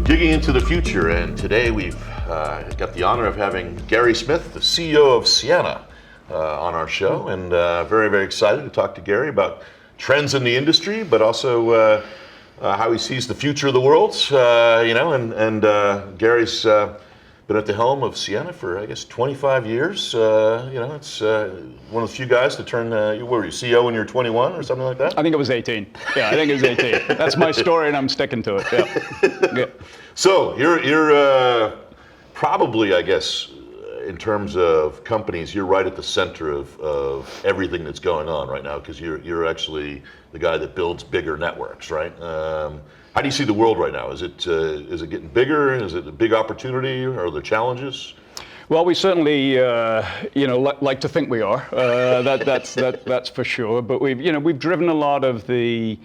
digging into the future, and today we've got the honor of having Gary Smith, the CEO of Ciena, on our show, and very, very excited to talk to Gary about trends in the industry, but also how he sees the future of the world. Gary's been at the helm of Ciena for, I guess, 25 years. It's one of the few guys to turn, what were you, CEO when you're 21 or something like that? I think it was 18. Yeah, I think it was 18. That's my story and I'm sticking to it. Yeah. Yeah. So you're probably, I guess, in terms of companies, you're right at the center of everything that's going on right now, because you're actually the guy that builds bigger networks, right? How do you see the world right now? Is it getting bigger? Is it a big opportunity? Are there challenges? Well, we certainly, like to think we are. That's for sure. But we've driven a lot of the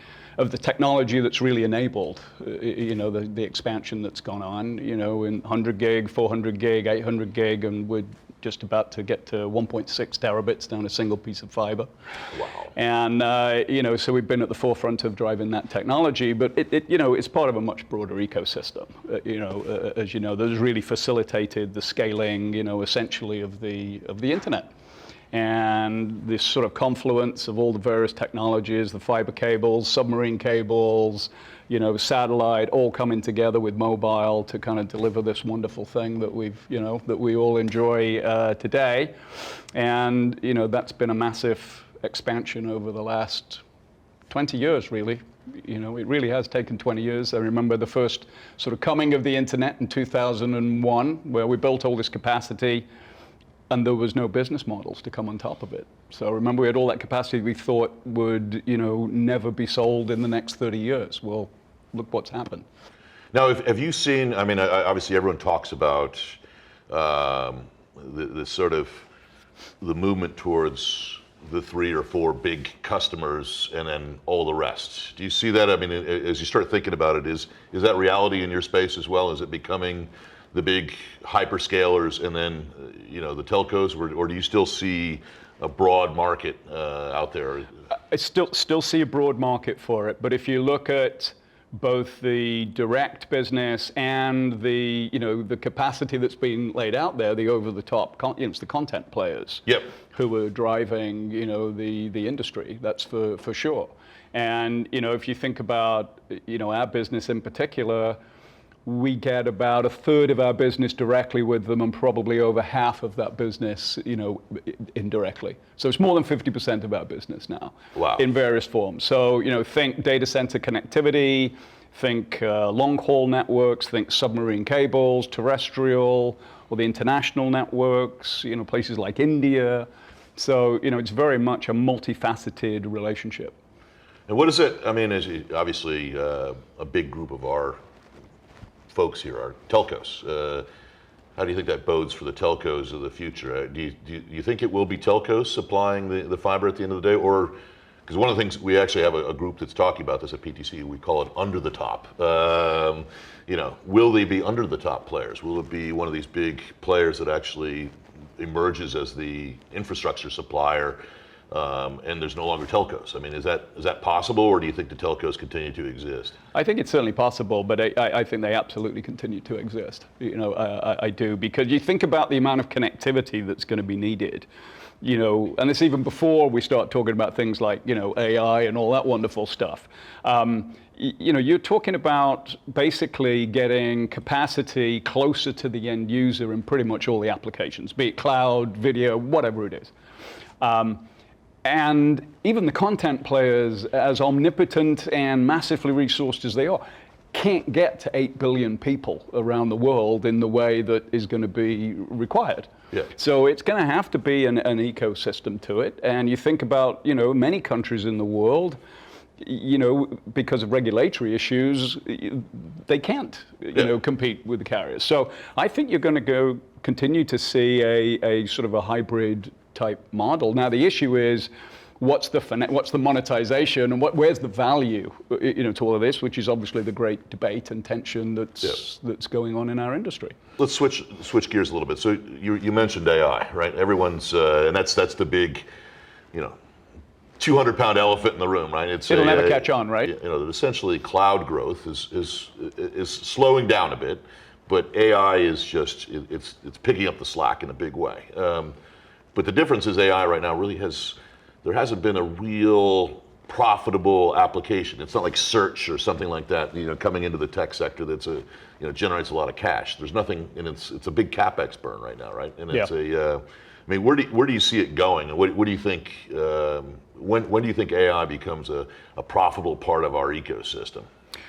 technology that's really enabled, the expansion that's gone on, in 100 gig, 400 gig, 800 gig, and we're just about to get to 1.6 terabits down a single piece of fiber. Wow. And, so we've been at the forefront of driving that technology, but it's part of a much broader ecosystem, as you know, that has really facilitated the scaling, essentially of the internet. And this sort of confluence of all the various technologies, the fiber cables, submarine cables, satellite, all coming together with mobile to kind of deliver this wonderful thing that that we all enjoy today. And, that's been a massive expansion over the last 20 years, really. It really has taken 20 years. I remember the first sort of coming of the internet in 2001, where we built all this capacity, and there was no business models to come on top of it. So remember, we had all that capacity we thought would, never be sold in the next 30 years. Well, look what's happened. Now, have you seen, I mean, obviously everyone talks about the sort of the movement towards the 3 or 4 big customers and then all the rest. Do you see that? I mean, as you start thinking about it, is that reality in your space as well? Is it becoming the big hyperscalers and then the telcos, or do you still see a broad market out there? I still see a broad market for it, but if you look at both the direct business and the capacity that's been laid out there, the over-the-top, it's the content players. Yep. Who are driving the industry. That's for sure. And if you think about our business in particular, we get about a third of our business directly with them, and probably over half of that business, indirectly. So it's more than 50% of our business now. Wow. In various forms. So, think data center connectivity, think long-haul networks, think submarine cables, terrestrial, or the international networks, places like India. So, it's very much a multifaceted relationship. And what is it, I mean, obviously a big group of our folks here are telcos. How do you think that bodes for the telcos of the future? Do you think it will be telcos supplying the fiber at the end of the day? Or, because one of the things, we actually have a group that's talking about this at PTC, we call it under the top. Will they be under the top players? Will it be one of these big players that actually emerges as the infrastructure supplier, and there's no longer telcos? I mean, is that possible, or do you think the telcos continue to exist? I think it's certainly possible, but I think they absolutely continue to exist. I do, because you think about the amount of connectivity that's going to be needed, and it's even before we start talking about things like, AI and all that wonderful stuff. You're talking about basically getting capacity closer to the end user in pretty much all the applications, be it cloud, video, whatever it is. And even the content players, as omnipotent and massively resourced as they are, can't get to 8 billion people around the world in the way that is going to be required. Yeah. So it's going to have to be an ecosystem to it. And you think about, many countries in the world, because of regulatory issues, they can't, compete with the carriers. So I think you're going to continue to see a sort of a hybrid type model. Now the issue is, what's the monetization, and where's the value, to all of this, which is obviously the great debate and tension that's going on in our industry. Let's switch gears a little bit. So you mentioned AI, right? Everyone's and that's the big, 200-pound elephant in the room, right? It'll never catch on, right? You know, essentially cloud growth is slowing down a bit, but AI is just it's picking up the slack in a big way. But the difference is AI right now really there hasn't been a real profitable application. It's not like search or something like that, you know, coming into the tech sector generates a lot of cash. There's nothing, and it's a big CapEx burn right now, right? And it's I mean, where do you see it going? And what do you think, when do you think AI becomes a profitable part of our ecosystem?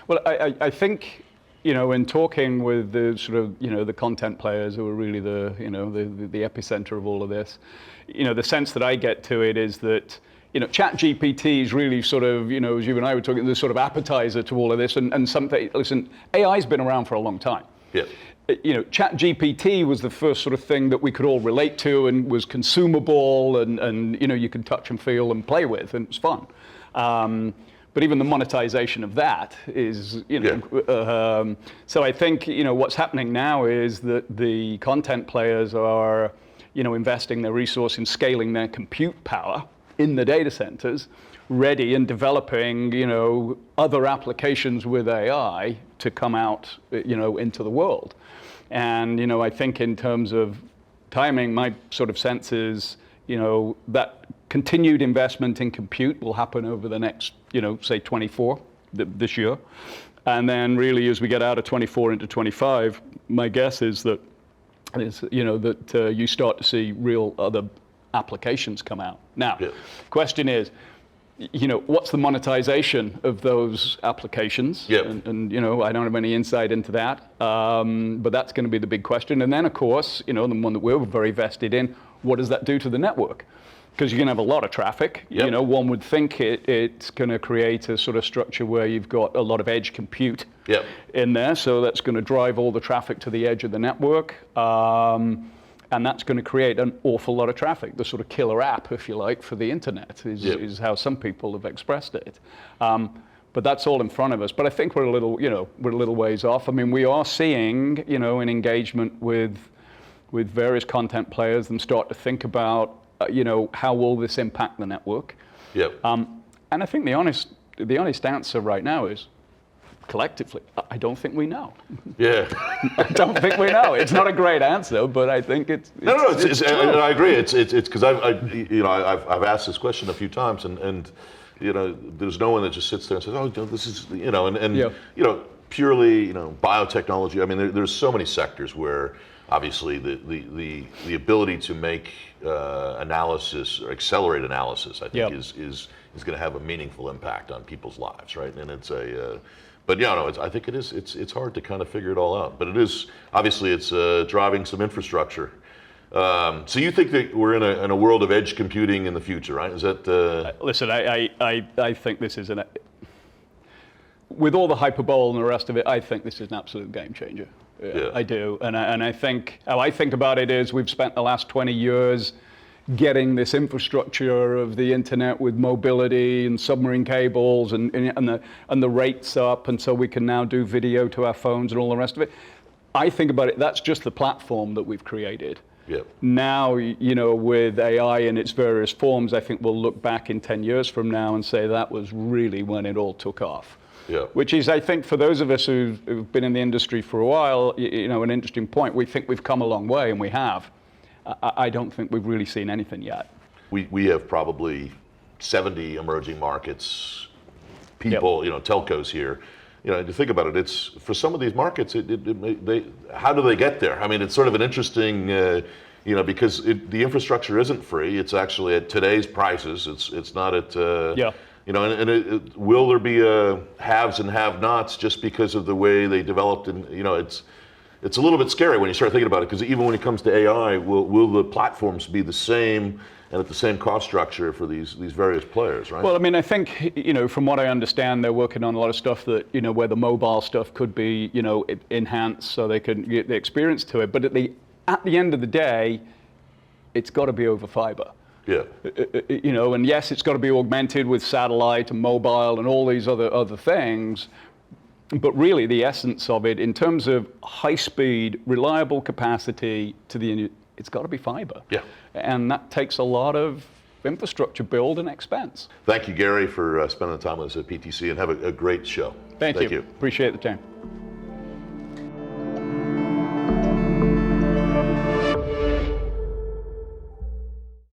Well, I think, you know, in talking with the sort of, you know, the content players who are really the epicenter of all of this, you know, the sense that I get to it is that, you know, ChatGPT is really sort of, you know, as you and I were talking, the sort of appetizer to all of this, and something, listen, AI's been around for a long time. Yeah. You know, ChatGPT was the first sort of thing that we could all relate to and was consumable and you know, you could touch and feel and play with, and it was fun. But even the monetization of that is, you know, so I think, you know, what's happening now is that the content players are, you know, investing their resource in scaling their compute power in the data centers, ready and developing, you know, other applications with AI to come out, you know, into the world. And, you know, I think in terms of timing, my sort of sense is, you know, that continued investment in compute will happen over the next, you know, say 24, this year. And then really as we get out of 24 into 25, my guess is that, you know, that you start to see real other applications come out. Now, question is, you know, what's the monetization of those applications? And you know, I don't have any insight into that, but that's going to be the big question. And then, of course, you know, the one that we're very vested in, what does that do to the network? Because you're going to have a lot of traffic. You know, one would think it's going to create a sort of structure where you've got a lot of edge compute in there. So that's going to drive all the traffic to the edge of the network. And that's going to create an awful lot of traffic. The sort of killer app, if you like, for the internet is how some people have expressed it. But that's all in front of us. But I think we're a little ways off. I mean, we are seeing, you know, an engagement with various content players, them start to think about, you know, how will this impact the network? And I think the honest answer right now is, collectively, I don't think we know. I don't think we know. It's not a great answer, but I think it's and I agree. It's because I've asked this question a few times, and you know, there's no one that just sits there and says, oh, this is, you know, and you know, purely, you know, biotechnology. I mean, there's so many sectors where obviously the ability to make analysis or accelerate analysis, I think, is going to have a meaningful impact on people's lives, right? And it's but yeah, no, I think it is. It's hard to kind of figure it all out, but it is obviously it's driving some infrastructure. So you think that we're in a world of edge computing in the future, right? Is that? Listen, I think this is with all the hyperbole and the rest of it, I think this is an absolute game changer. I do, and I think how I think about it is we've spent the last 20 years getting this infrastructure of the internet with mobility and submarine cables and the rates up, and so we can now do video to our phones and all the rest of it. I think about it, that's just the platform that we've created. Now, you know, with AI in its various forms, I think we'll look back in 10 years from now and say that was really when it all took off. Which is, I think, for those of us who've been in the industry for a while, you know, an interesting point. We think we've come a long way, and we have. I don't think we've really seen anything yet. We have probably 70 emerging markets, people, you know, telcos here. You know, to think about it, it's for some of these markets. How do they get there? I mean, it's sort of an interesting, you know, because the infrastructure isn't free. It's actually at today's prices. It's not at you know, and will there be haves and have-nots just because of the way they developed? And you know, it's a little bit scary when you start thinking about it, because even when it comes to AI, will the platforms be the same and at the same cost structure for these various players, right? Well, I mean, I think, you know, from what I understand, they're working on a lot of stuff that, you know, where the mobile stuff could be, you know, enhanced so they can get the experience to it. But at the end of the day, it's got to be over fiber. You know, and yes, it's got to be augmented with satellite and mobile and all these other things. But really, the essence of it, in terms of high-speed, reliable capacity to it's got to be fiber. And that takes a lot of infrastructure build and expense. Thank you, Gary, for spending the time with us at PTC, and have a great show. Thank you. Appreciate the time.